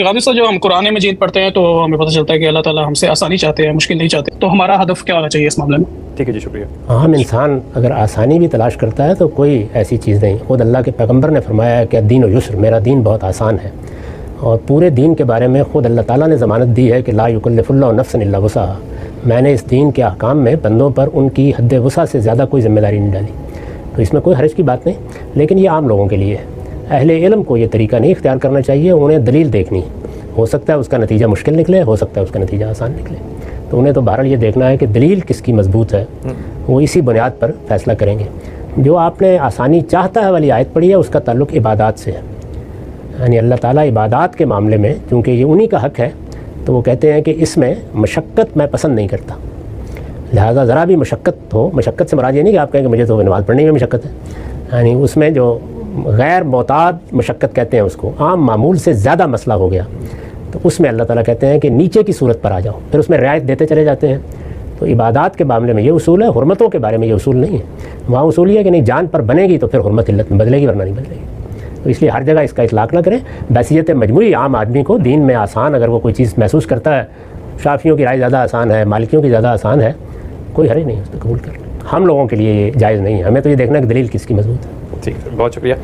غازی صاحب جب ہم قرآن مجید پڑھتے ہیں تو ہمیں پتہ چلتا ہے کہ اللہ تعالیٰ ہم سے آسانی چاہتے ہیں، مشکل نہیں چاہتے، تو ہمارا ہدف کیا ہونا چاہیے اس معاملے میں؟ ٹھیک ہے جی، شکریہ۔ عام انسان اگر آسانی بھی تلاش کرتا ہے تو کوئی ایسی چیز نہیں، خود اللہ کے پیغمبر نے فرمایا ہے کہ دین و یسر، میرا دین بہت آسان ہے، اور پورے دین کے بارے میں خود اللہ تعالیٰ نے ضمانت دی ہے کہ لا یکلف اللہ نفسا الا وسعها، میں نے اس دین کے احکام میں بندوں پر ان کی حد وسع سے زیادہ کوئی ذمہ داری نہیں ڈالی، تو اس میں کوئی حرج کی بات نہیں، لیکن یہ عام لوگوں کے لیے ہے۔ اہل علم کو یہ طریقہ نہیں اختیار کرنا چاہیے، انہیں دلیل دیکھنی، ہو سکتا ہے اس کا نتیجہ مشکل نکلے، ہو سکتا ہے اس کا نتیجہ آسان نکلے، تو انہیں تو بہرحال یہ دیکھنا ہے کہ دلیل کس کی مضبوط ہے، وہ اسی بنیاد پر فیصلہ کریں گے۔ جو آپ نے آسانی چاہتا ہے والی آیت پڑھی ہے، اس کا تعلق عبادات سے ہے، یعنی اللہ تعالیٰ عبادات کے معاملے میں چونکہ یہ انہی کا حق ہے، تو وہ کہتے ہیں کہ اس میں مشقت میں پسند نہیں کرتا، لہٰذا ذرا بھی مشقت ہو، مشقت سے مراد یہ نہیں کہ آپ کہیں کہ مجھے تو نماز پڑھنے میں مشقت ہے، یعنی اس میں جو غیر معتاد مشقت کہتے ہیں اس کو، عام معمول سے زیادہ مسئلہ ہو گیا، تو اس میں اللہ تعالیٰ کہتے ہیں کہ نیچے کی صورت پر آ جاؤ، پھر اس میں رعایت دیتے چلے جاتے ہیں۔ تو عبادات کے معاملے میں یہ اصول ہے، حرمتوں کے بارے میں یہ اصول نہیں ہے، وہاں اصول یہ ہے کہ نہیں جان پر بنے گی تو پھر حرمت علت میں بدلے گی، ورنہ نہیں بدلے گی، تو اس لیے ہر جگہ اس کا اطلاق نہ کریں۔ بحیثیت مجموعی عام آدمی کو دین میں آسان اگر وہ کوئی چیز محسوس کرتا ہے، شافعیوں کی رائے زیادہ آسان ہے، مالکیوں کی زیادہ آسان ہے، کوئی حرج نہیں ہے اس کو قبول کر لیں، ہم لوگوں کے لیے یہ جائز نہیں ہے، ہمیں تو یہ دیکھنا ہے کہ دلیل کس کی مضبوط ہے۔ ٹھیک ہے، بہت شکریہ۔